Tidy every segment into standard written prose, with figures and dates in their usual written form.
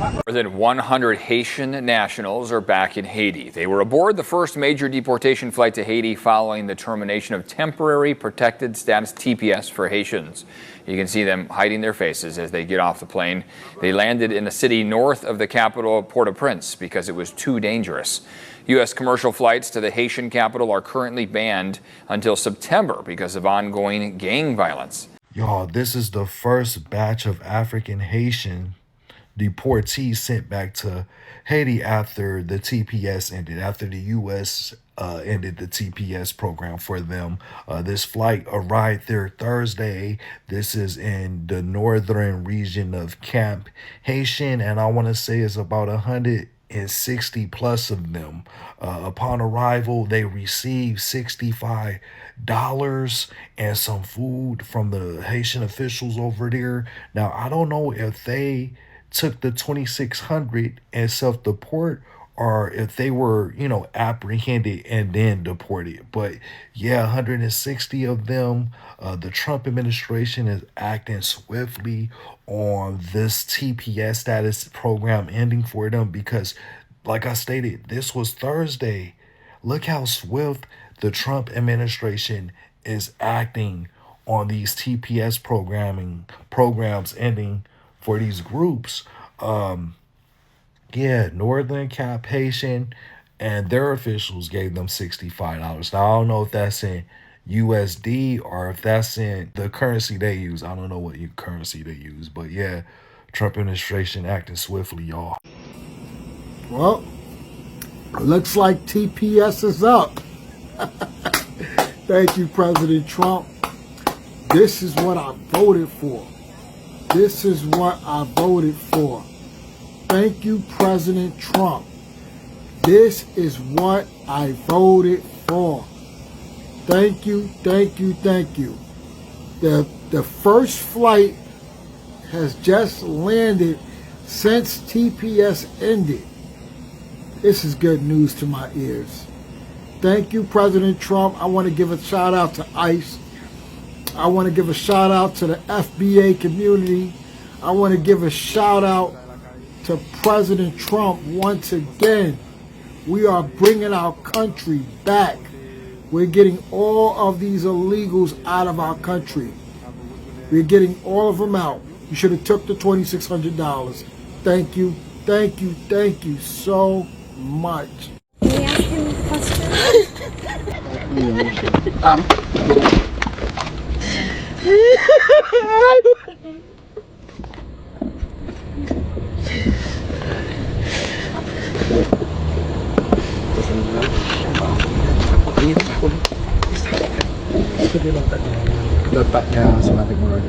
More than 100 Haitian nationals are back in Haiti. They were aboard the first major deportation flight to Haiti following the termination of temporary protected status TPS for Haitians. You can see them hiding their faces as they get off the plane. They landed in a city north of the capital, Port-au-Prince, because it was too dangerous. U.S. commercial flights to the Haitian capital are currently banned until September because of ongoing gang violence. Y'all, this is the first batch of African Haitian deportees sent back to Haiti after the TPS ended, after the U.S. ended the TPS program for them. This flight arrived there Thursday. This is in the northern region of Camp Haitian, and I want to say it's about 160 plus of them. Upon arrival, they received $65 and some food from the Haitian officials over there. Now, I don't know if they took the 2,600 and self-deport or if they were, apprehended and then deported. But yeah, 160 of them. The Trump administration is acting swiftly on this TPS status program ending for them because, like I stated, this was Thursday. Look how swift the Trump administration is acting on these TPS programs ending for these groups. Northern Cap Haitian and their officials gave them $65. Now, I don't know if that's in USD or if that's in the currency they use. I don't know what currency they use, but yeah, Trump administration acting swiftly, y'all. Well, looks like TPS is up. Thank you, President Trump. This is what I voted for. This is what I voted for. Thank you, President Trump. This is what I voted for. Thank you, thank you, thank you. The first flight has just landed since TPS ended. This is good news to my ears. Thank you, President Trump. I want to give a shout out to ICE. I want to give a shout out to the FBA community. I want to give a shout out to President Trump once again. We are bringing our country back. We're getting all of these illegals out of our country. We're getting all of them out. You should have took the $2,600. Thank you, thank you, thank you so much. Can we ask him a question? Letaknya sematik mulai.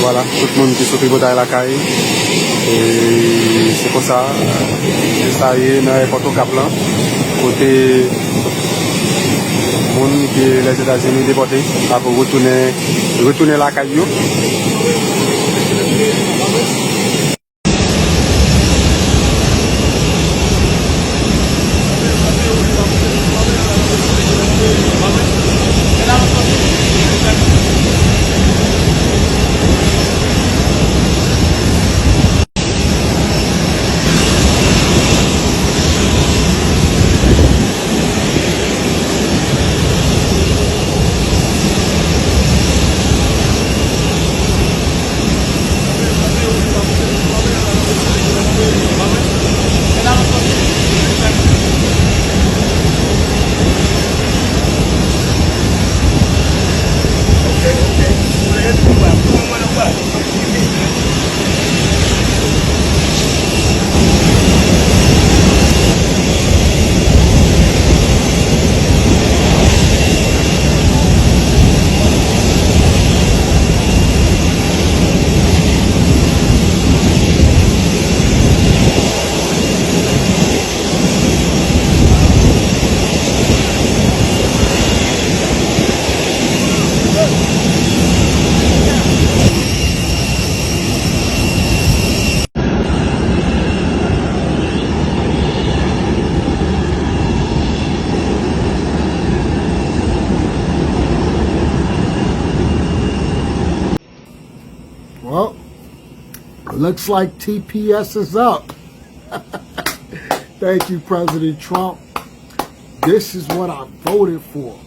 Voilà, tout le monde qui s'occupe de la caille. Et c'est pour ça, ça y est, dans l'aéroport au Cap là, côté monde qui est les États-Unis déportés, pour retourner la caille. Looks like TPS is up. Thank you, President Trump. This is what I voted for.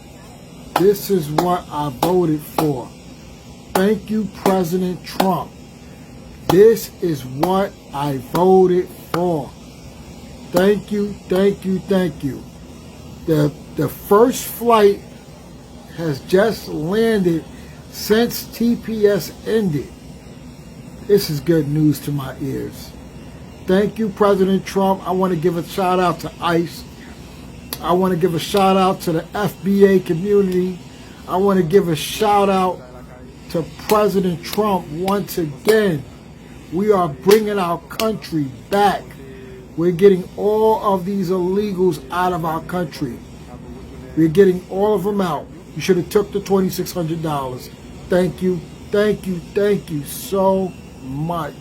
This is what I voted for. Thank you, President Trump. This is what I voted for. Thank you, thank you, thank you. The first flight has just landed since TPS ended. This is good news to my ears. Thank you, President Trump. I want to give a shout out to ICE. I want to give a shout out to the FBA community. I want to give a shout out to President Trump once again. We are bringing our country back. We're getting all of these illegals out of our country. We're getting all of them out. You should have took the $2,600. Thank you, thank you, thank you so much.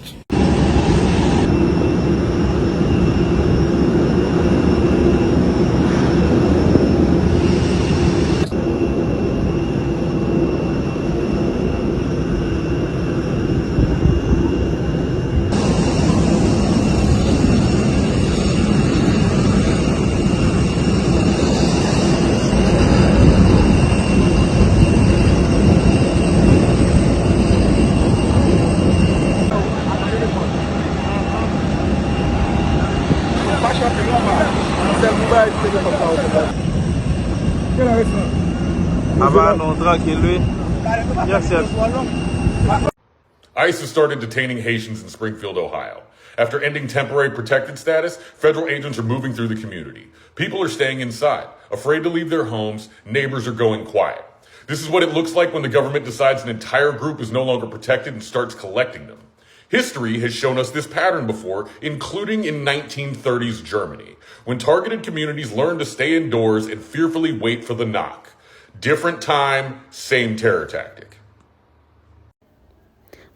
ICE has started detaining Haitians in Springfield, Ohio. After ending temporary protected status, federal agents are moving through the community. People are staying inside, afraid to leave their homes. Neighbors are going quiet. This is what it looks like when the government decides an entire group is no longer protected and starts collecting them. History has shown us this pattern before, including in 1930s Germany, when targeted communities learned to stay indoors and fearfully wait for the knock. Different time, same terror tactic.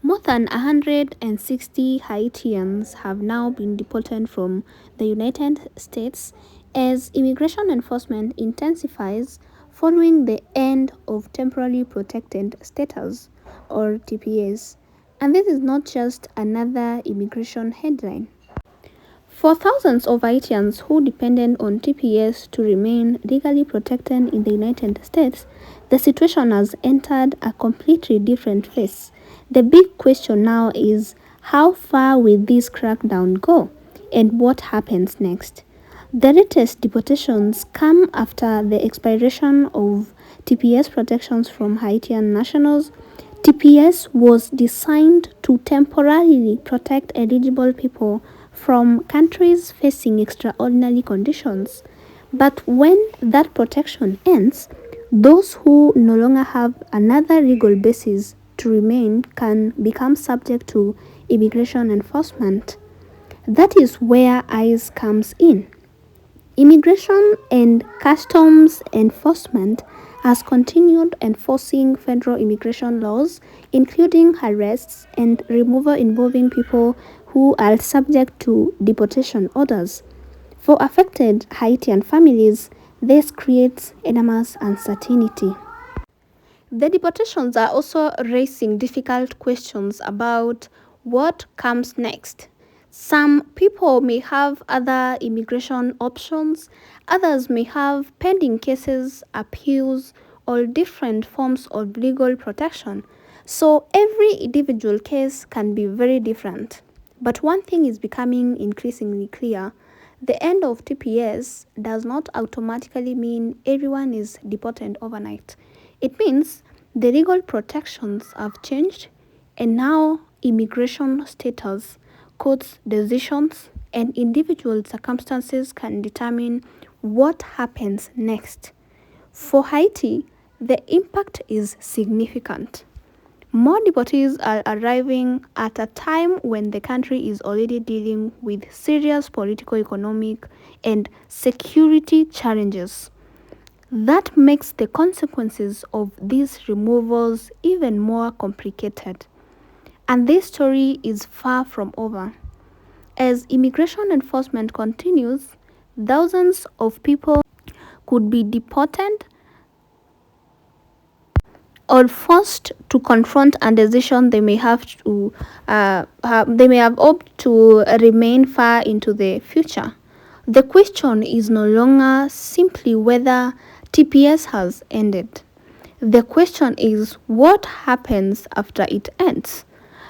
More than 160 Haitians have now been deported from the United States as immigration enforcement intensifies following the end of temporarily protected status, or TPS. And this is not just another immigration headline. For thousands of Haitians who depended on TPS to remain legally protected in the United States, the situation has entered a completely different phase. The big question now is, how far will this crackdown go, and what happens next? The latest deportations come after the expiration of TPS protections from Haitian nationals. TPS was designed to temporarily protect eligible people from countries facing extraordinary conditions. But when that protection ends, those who no longer have another legal basis to remain can become subject to immigration enforcement. That is where ICE comes in. Immigration and Customs Enforcement has continued enforcing federal immigration laws, including arrests and removal involving people who are subject to deportation orders. For affected Haitian families, this creates enormous uncertainty. The deportations are also raising difficult questions about what comes next. Some people may have other immigration options, others may have pending cases, appeals, or different forms of legal protection. So every individual case can be very different. But one thing is becoming increasingly clear: the end of TPS does not automatically mean everyone is deported overnight. It means the legal protections have changed, and now immigration status, court decisions, and individual circumstances can determine what happens next. For Haiti, the impact is significant. More deportees are arriving at a time when the country is already dealing with serious political, economic, and security challenges. That makes the consequences of these removals even more complicated. And this story is far from over. As immigration enforcement continues, thousands of people could be deported or forced to confront a decision they may have opted to remain far into the future. The question is no longer simply whether TPS has ended. The question is what happens after it ends.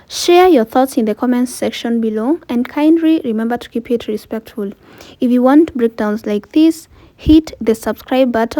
Share your thoughts in the comments section below and kindly remember to keep it respectful. If you want breakdowns like this, hit the subscribe button